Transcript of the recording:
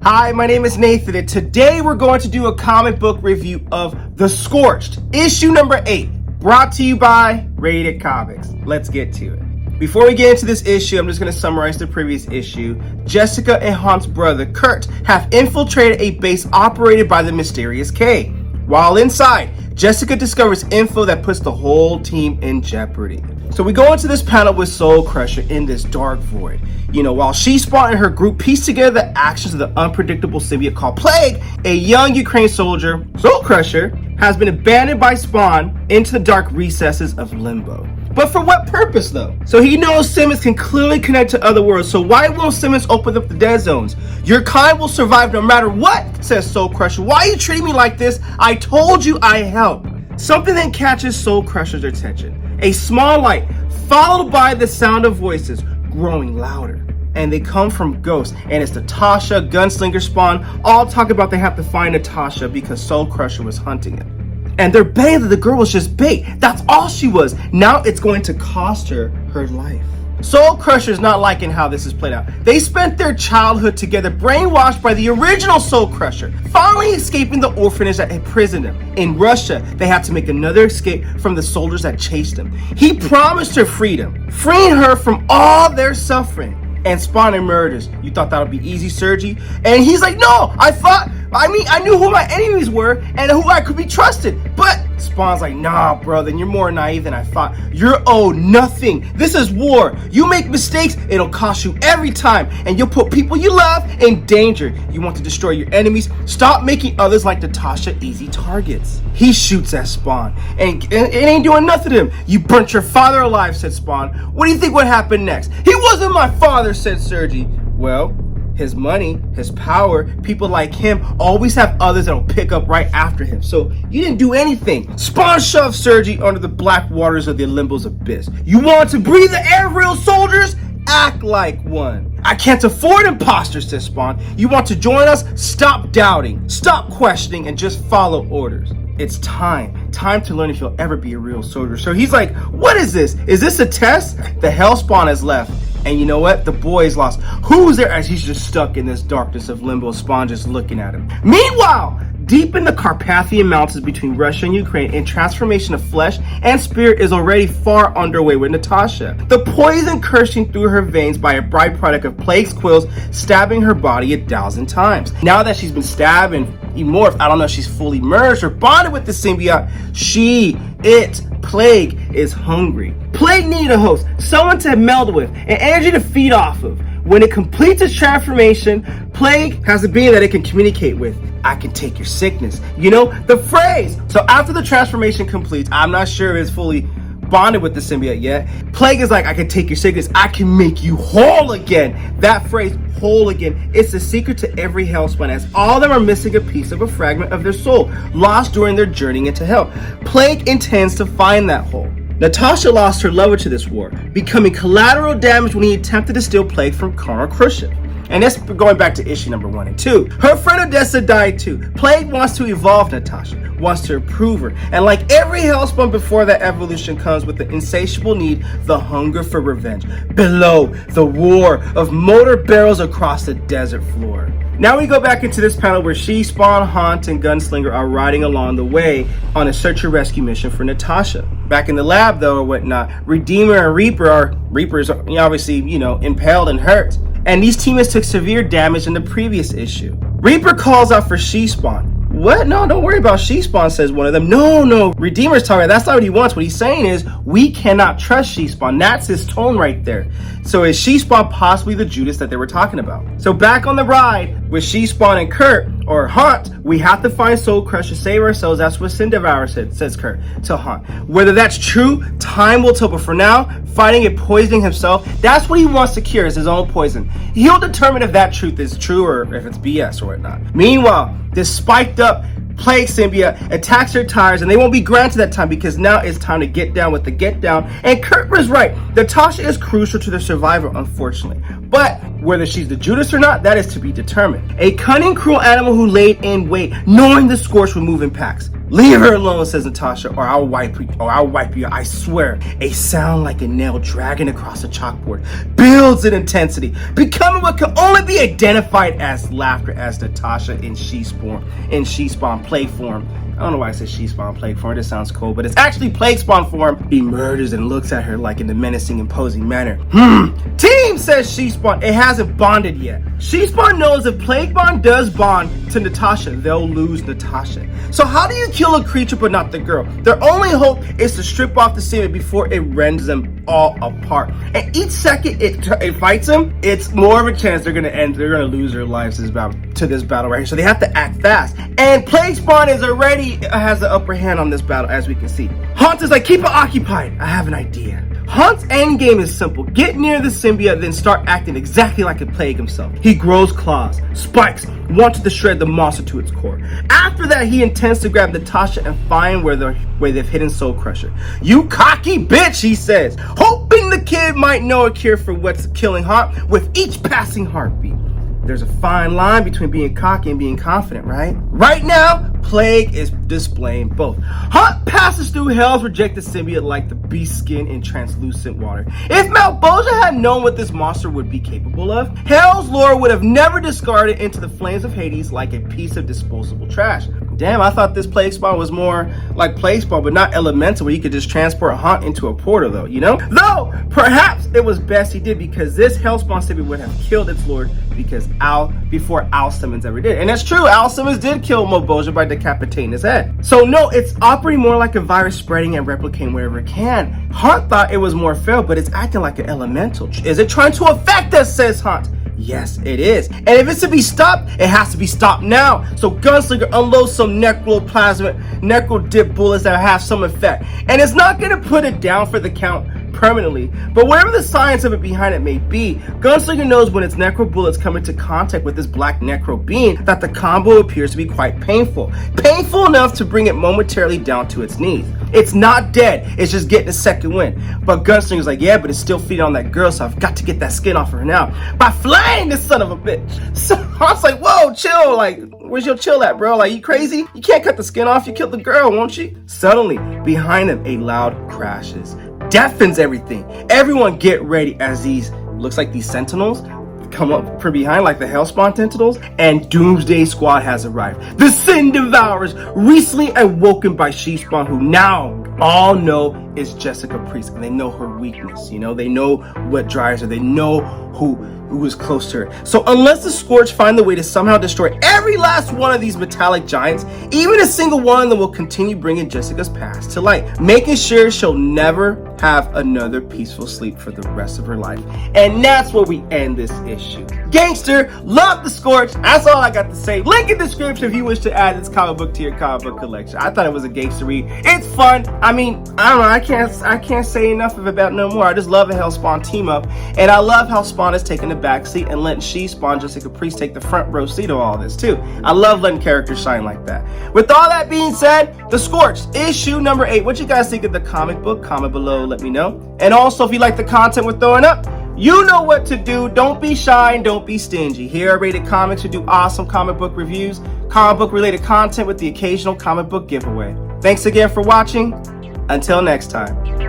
Hi, my name is Nathan, and today we're going to do a comic book review of The Scorched, issue number 8, brought to you by Rated Comics. Let's get to it. Before we get into this issue, I'm just going to summarize the previous issue. Jessica and Hans's brother, Kurt, have infiltrated a base operated by the mysterious K. While inside, Jessica discovers info that puts the whole team in jeopardy. So we go into this panel with Soul Crusher in this dark void. While Spawn and her group piece together the actions of the unpredictable symbiote called Plague, a young Ukraine soldier, Soul Crusher, has been abandoned by Spawn into the dark recesses of Limbo. But for what purpose, though? So he knows Simmons can clearly connect to other worlds, so why won't Simmons open up the dead zones? Your kind will survive no matter what, says Soul Crusher. Why are you treating me like this? I told you I help. Something then catches Soul Crusher's attention. A small light, followed by the sound of voices growing louder. And they come from ghosts, and it's Natasha, Gunslinger Spawn, all talk about they have to find Natasha because Soul Crusher was hunting him. And they're betting that the girl was just bait. That's all she was. Now it's going to cost her her life. Soul Crusher's not liking how this is played out. They spent their childhood together, brainwashed by the original Soul Crusher, finally escaping the orphanage that imprisoned him. In Russia, they had to make another escape from the soldiers that chased them. He promised her freedom, freeing her from all their suffering. And Spawn emerges. You thought that would be easy, Sergi? And he's like, no, I knew who my enemies were and who I could be trusted. But Spawn's like, nah, brother, you're more naive than I thought. You're owed nothing. This is war. You make mistakes, it'll cost you every time. And you'll put people you love in danger. You want to destroy your enemies? Stop making others like Natasha easy targets. He shoots at Spawn, and it ain't doing nothing to him. You burnt your father alive, said Spawn. What do you think would happen next? He wasn't my father, said Sergi. Well, his money, his power, people like him always have others that'll pick up right after him. So you didn't do anything. Spawn shoved Sergi under the black waters of the Limbo's abyss. You want to breathe the air, real soldiers? Act like one. I can't afford imposters, says Spawn. You want to join us? Stop doubting, stop questioning, and just follow orders. It's time to learn if you'll ever be a real soldier. So he's like, what is this? Is this a test? The hell Spawn has left. And you know what? The boy is lost. Who's there? As he's just stuck in this darkness of Limbo, Spawn just looking at him. Meanwhile, deep in the Carpathian Mountains between Russia and Ukraine, a transformation of flesh and spirit is already far underway with Natasha. The poison coursing through her veins by a byproduct of Plague's quills stabbing her body 1,000 times. Now that she's been stabbed and morphed, I don't know if she's fully merged or bonded with the symbiote, Plague is hungry. Plague needed a host, someone to meld with, and energy to feed off of. When it completes its transformation, Plague has a being that it can communicate with. I can take your sickness. The phrase. So after the transformation completes, I'm not sure if it's fully bonded with the symbiote yet. Plague is like, I can take your sickness. I can make you whole again. That phrase, whole again, it's the secret to every hellspawn, as all of them are missing a piece of a fragment of their soul, lost during their journey into hell. Plague intends to find that hole. Natasha lost her lover to this war, becoming collateral damage when he attempted to steal Plague from Colonel Khrushchev. And that's going back to issue number 1 and 2. Her friend Odessa died too. Plague wants to evolve Natasha, wants to improve her. And like every hellspawn before that evolution comes with the insatiable need, the hunger for revenge. Below, the war of motor barrels across the desert floor. Now we go back into this panel where Spawn, Haunt, and Gunslinger are riding along the way on a search and rescue mission for Natasha. Back in the lab though, or whatnot, Redeemer and Reapers are obviously, impaled and hurt. And these teammates took severe damage in the previous issue. Reaper calls out for Spawn. What? No, don't worry about Spawn, says one of them. No, Redeemer's talking. That's not what he wants. What he's saying is, we cannot trust Spawn. That's his tone right there. So is Spawn possibly the Judas that they were talking about? So back on the ride with Spawn and Kurt, or Haunt, we have to find Soul Crusher, save ourselves. That's what Sin Devourer says Kurt to Haunt. Whether that's true, time will tell. But for now, fighting and poisoning himself, that's what he wants to cure, is his own poison. He'll determine if that truth is true or if it's BS or whatnot. Meanwhile, this spiked up Plague symbiote attacks her tires, and they won't be granted that time because now it's time to get down with the get down. And Kurt was right. Natasha is crucial to their survival, unfortunately. But whether she's the Judas or not, that is to be determined. A cunning, cruel animal who laid in wait, knowing the Scorched would move in packs. Leave her alone, says Natasha, or I'll wipe you, I swear. A sound like a nail dragging across a chalkboard builds in intensity, becoming what can only be identified as laughter as Natasha in She Spawn plague form. I don't know why I said She Spawn plague form, this sounds cool, but it's actually plague spawn form. Emerges and looks at her like in a menacing, imposing manner. Team, says She Spawn, it hasn't bonded yet. She Spawn knows if plague bond does bond to Natasha, they'll lose Natasha. So how do you kill a creature but not the girl? Their only hope is to strip off the semen before it rends them all apart. And each second it fights them, it's more of a chance they're gonna lose their lives to this battle right here. So they have to act fast. And plague spawn has the upper hand on this battle, as we can see. Hunt is like, keep it occupied. I have an idea. Hunt's end game is simple. Get near the symbiote, then start acting exactly like a plague himself. He grows claws, spikes, wanted to shred the monster to its core. After that, he intends to grab Natasha and find where they've hidden Soul Crusher. You cocky bitch, he says, hoping the kid might know a cure for what's killing Hunt with each passing heartbeat. There's a fine line between being cocky and being confident, right? Right now, Plague is displaying both. Hunt passes through Hell's rejected symbiote like the beast skin in translucent water. If Malboja had known what this monster would be capable of, Hell's lore would have never discarded into the flames of Hades like a piece of disposable trash. Damn, I thought this plague spawn was more like plague spawn, but not elemental, where you could just transport Hunt into a portal, though, you know? Though, perhaps it was best he did, because this Hellspawn symbiote would have killed its lord before Al Simmons ever did. And that's true, Al Simmons did kill Malboja by decapitating his head. So no, it's operating more like a virus, spreading and replicating wherever it can. Hunt thought it was more feral, but it's acting like an elemental. Is it trying to affect us, says Hunt. Yes, it is. And if it's to be stopped, it has to be stopped now. So Gunslinger unloads some necro dip bullets that have some effect. And it's not going to put it down for the count permanently, but whatever the science of it behind it may be, Gunslinger knows when its necro bullets come into contact with this black necro being that the combo appears to be quite painful. Painful enough to bring it momentarily down to its knees. It's not dead, it's just getting a second wind. But Gunslinger's like, yeah, but it's still feeding on that girl, so I've got to get that skin off of her now by flaying this son of a bitch. So I was like, whoa, chill, like, where's your chill at, bro? Like, you crazy? You can't cut the skin off, you killed the girl, won't you? Suddenly, behind him, a loud crashes. Deafens everything. Everyone get ready as looks like these sentinels come up from behind like the Hellspawn tentacles, and Doomsday Squad has arrived. The Sin Devourers, recently awoken by She Spawn, who now all know is Jessica Priest, and they know her weakness, you know, they know what drives her, they know who is close to her. So unless the Scorched find the way to somehow destroy every last one of these metallic giants, even a single one of them will continue bringing Jessica's past to light, making sure she'll never have another peaceful sleep for the rest of her life. And that's where we end this issue. Gangster, love the Scorched. That's all I got to say. Link in the description if you wish to add this comic book to your comic book collection. I thought it was a gangster read. It's fun. I mean, I don't know, I can't say enough of it about no more. I just love a Hellspawn team up, and I love how Spawn is taking the back seat and letting She Spawn, Jessica Priest, take the front row seat of all this too. I love letting characters shine like that. With all that being said, The Scorched, issue number 8. What you guys think of the comic book? Comment below, let me know. And also, if you like the content we're throwing up, you know what to do. Don't be shy and don't be stingy. Here at Rated Comics, we do awesome comic book reviews, comic book related content with the occasional comic book giveaway. Thanks again for watching. Until next time.